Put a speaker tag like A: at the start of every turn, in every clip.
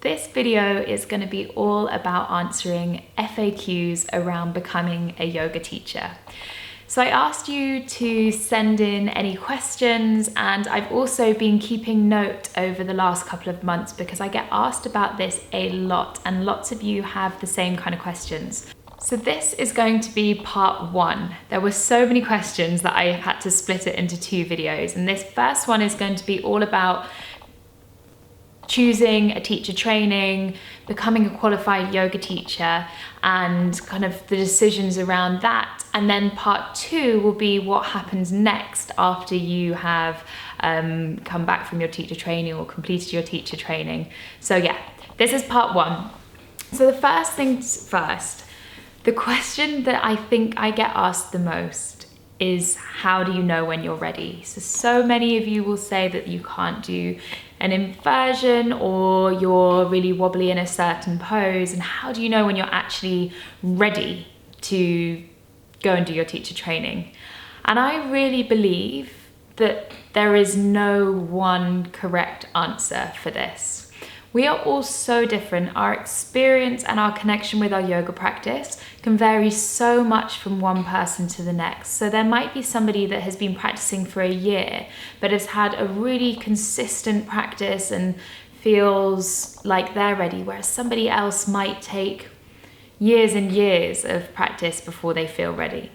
A: this video is going to be all about answering FAQs around becoming a yoga teacher. So I asked you to send in any questions, and I've also been keeping note over the last couple of months because I get asked about this a lot and lots of you have the same kind of questions. So this is going to be part one. There were so many questions that I had to split it into 2 videos, and this first one is going to be all about choosing a teacher training, becoming a qualified yoga teacher, and kind of the decisions around that. And then part 2 will be what happens next after you have come back from your teacher training or completed your teacher training. So yeah, this is part 1. So the first things first, the question that I think I get asked the most is, how do you know when you're ready? So many of you will say that you can't do an inversion or you're really wobbly in a certain pose, and how do you know when you're actually ready to go and do your teacher training? And I really believe that there is no one correct answer for this. We are all so different. Our experience and our connection with our yoga practice can vary so much from one person to the next. So there might be somebody that has been practicing for a year, but has had a really consistent practice and feels like they're ready, whereas somebody else might take years and years of practice before they feel ready.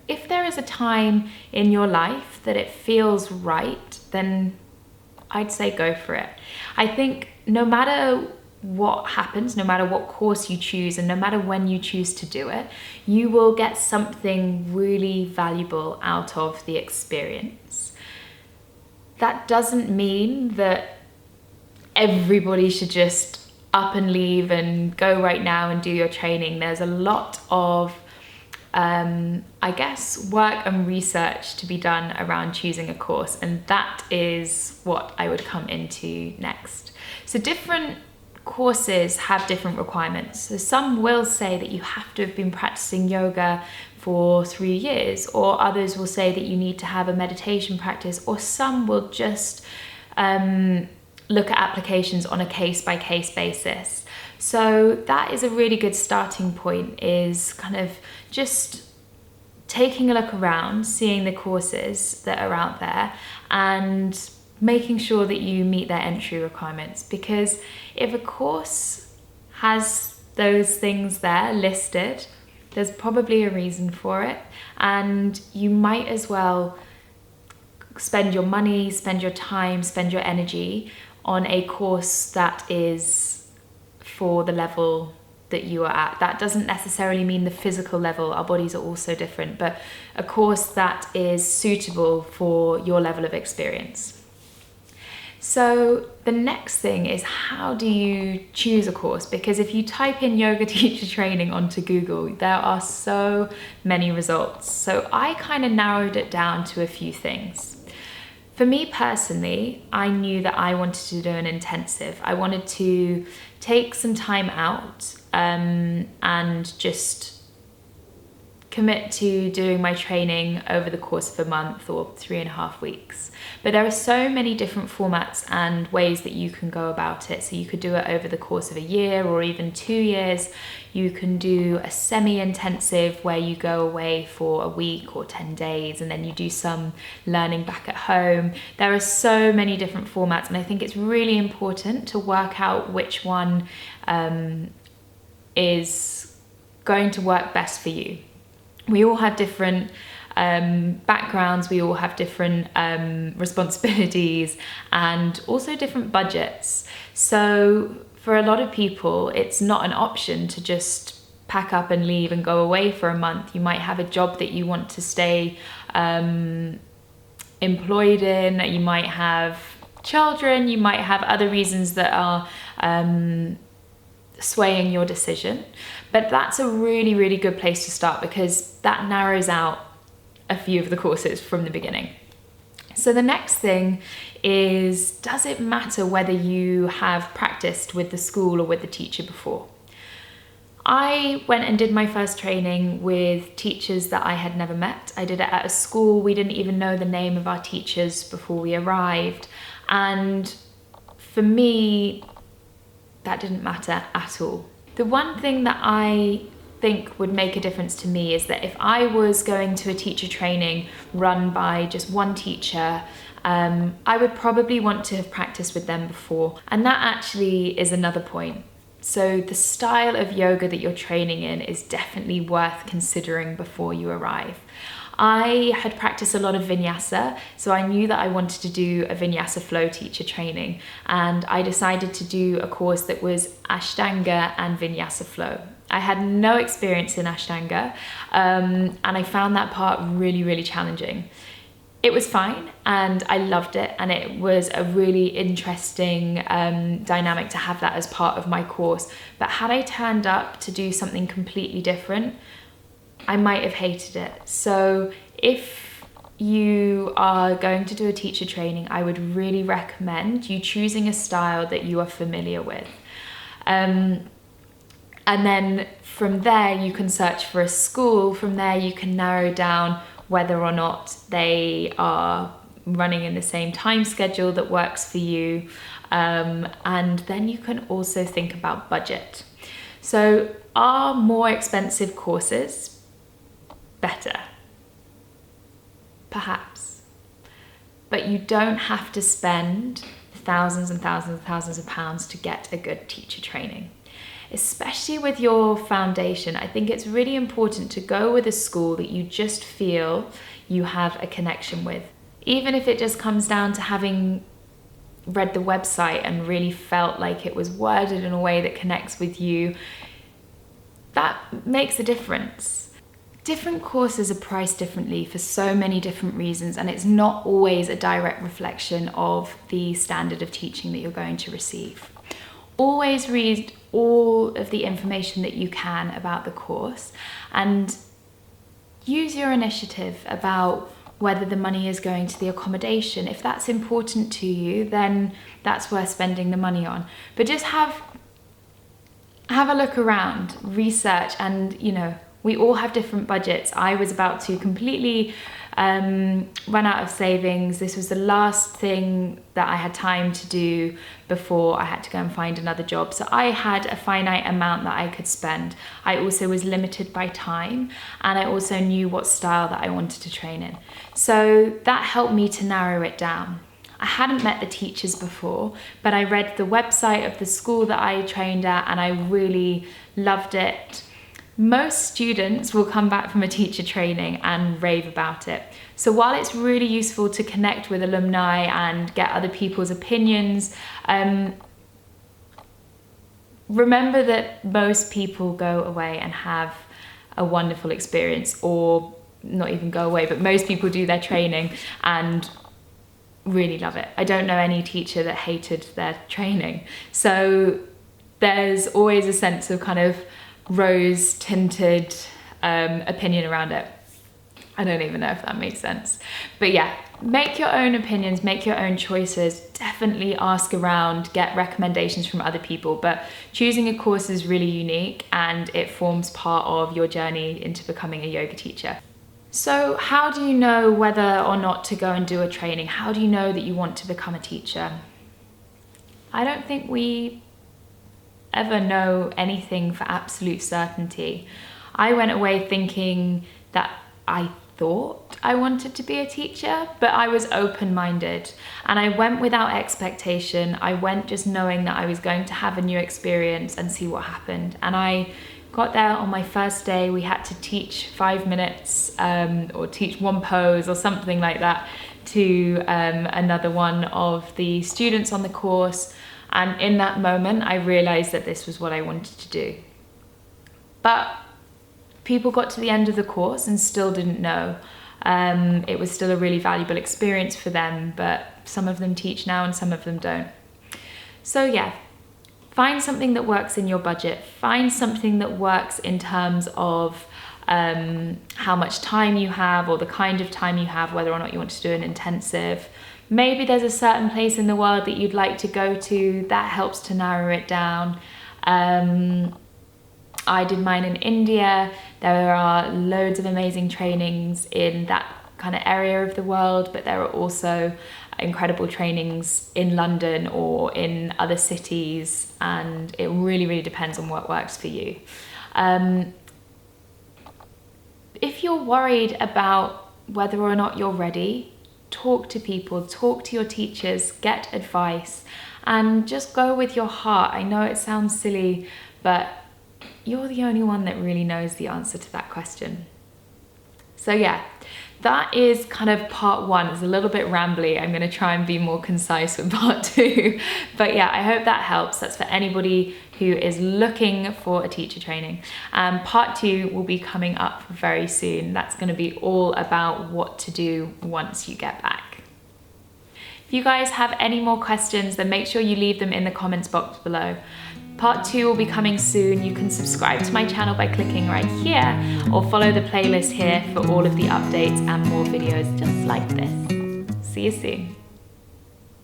A: If there is a time in your life that it feels right, then I'd say go for it. I think no matter what happens, no matter what course you choose, and no matter when you choose to do it, you will get something really valuable out of the experience. That doesn't mean that everybody should just up and leave and go right now and do your training. There's a lot of I guess work and research to be done around choosing a course, and that is what I would come into next. So different courses have different requirements. So some will say that you have to have been practicing yoga for 3 years, or others will say that you need to have a meditation practice, or some will just look at applications on a case-by-case basis. So that is a really good starting point, is kind of just taking a look around, seeing the courses that are out there and making sure that you meet their entry requirements. Because if a course has those things there listed, there's probably a reason for it, and you might as well spend your money, spend your time, spend your energy on a course that is for the level that you are at. That doesn't necessarily mean the physical level, our bodies are all so different, but a course that is suitable for your level of experience. So the next thing is, how do you choose a course? Because if you type in yoga teacher training onto Google, there are so many results. So I kind of narrowed it down to a few things. For me personally, I knew that I wanted to do an intensive. I wanted to take some time out and just commit to doing my training over the course of a month or 3.5 weeks. But there are so many different formats and ways that you can go about it. So you could do it over the course of a year or even 2 years. You can do a semi-intensive where you go away for a week or 10 days and then you do some learning back at home. There are so many different formats, and I think it's really important to work out which one is going to work best for you. We all have different backgrounds, we all have different responsibilities, and also different budgets. So for a lot of people, it's not an option to just pack up and leave and go away for a month. You might have a job that you want to stay employed in, you might have children, you might have other reasons that are swaying your decision. But that's a really, really good place to start, because that narrows out a few of the courses from the beginning. So the next thing is, does it matter whether you have practiced with the school or with the teacher before? I went and did my first training with teachers that I had never met. I did it at a school. We didn't even know the name of our teachers before we arrived. And for me, that didn't matter at all. The one thing that I think would make a difference to me is that if I was going to a teacher training run by just one teacher, I would probably want to have practiced with them before. And that actually is another point. So the style of yoga that you're training in is definitely worth considering before you arrive. I had practiced a lot of vinyasa, so I knew that I wanted to do a vinyasa flow teacher training, and I decided to do a course that was Ashtanga and vinyasa flow. I had no experience in Ashtanga, and I found that part really, really challenging. It was fine and I loved it, and it was a really interesting dynamic to have that as part of my course. But had I turned up to do something completely different, I might have hated it. So if you are going to do a teacher training, I would really recommend you choosing a style that you are familiar with. And then from there you can search for a school. From there you can narrow down whether or not they are running in the same time schedule that works for you. And then you can also think about budget. So are more expensive courses better? Perhaps. But you don't have to spend thousands and thousands and thousands of pounds to get a good teacher training. Especially with your foundation, I think it's really important to go with a school that you just feel you have a connection with. Even if it just comes down to having read the website and really felt like it was worded in a way that connects with you, that makes a difference. Different courses are priced differently for so many different reasons, and it's not always a direct reflection of the standard of teaching that you're going to receive. Always read all of the information that you can about the course and use your initiative about whether the money is going to the accommodation. If that's important to you, then that's worth spending the money on. But just have a look around, research, and we all have different budgets. I was about to completely run out of savings. This was the last thing that I had time to do before I had to go and find another job. So I had a finite amount that I could spend. I also was limited by time, and I also knew what style that I wanted to train in. So that helped me to narrow it down. I hadn't met the teachers before, but I read the website of the school that I trained at and I really loved it. Most students will come back from a teacher training and rave about it. So while it's really useful to connect with alumni and get other people's opinions, remember that most people go away and have a wonderful experience, or not even go away, but most people do their training and really love it. I don't know any teacher that hated their training. So there's always a sense of kind of rose-tinted opinion around it. I don't even know if that makes sense. But yeah, make your own opinions, make your own choices. Definitely ask around, get recommendations from other people. But choosing a course is really unique and it forms part of your journey into becoming a yoga teacher. So how do you know whether or not to go and do a training? How do you know that you want to become a teacher? I don't think we ever know anything for absolute certainty. I went away thinking that I thought I wanted to be a teacher, but I was open-minded and I went without expectation. I went just knowing that I was going to have a new experience and see what happened. And I got there on my first day. We had to teach 5 minutes or teach one pose or something like that to another one of the students on the course. And in that moment, I realized that this was what I wanted to do. But people got to the end of the course and still didn't know. It was still a really valuable experience for them, but some of them teach now and some of them don't. So yeah, find something that works in your budget. Find something that works in terms of how much time you have or the kind of time you have, whether or not you want to do an intensive. Maybe there's a certain place in the world that you'd like to go to. That helps to narrow it down. I did mine in India. There are loads of amazing trainings in that kind of area of the world, but there are also incredible trainings in London or in other cities, and it really, really depends on what works for you. If you're worried about whether or not you're ready, talk to people, talk to your teachers, get advice, and just go with your heart. I know it sounds silly, but you're the only one that really knows the answer to that question. So yeah, that is kind of part one. It's a little bit rambly. I'm going to try and be more concise with part two. But yeah, I hope that helps. That's for anybody who is looking for a teacher training. Part two will be coming up very soon. That's going to be all about what to do once you get back. If you guys have any more questions, then make sure you leave them in the comments box below. Part two will be coming soon. You can subscribe to my channel by clicking right here, or follow the playlist here for all of the updates and more videos just like this. See you soon.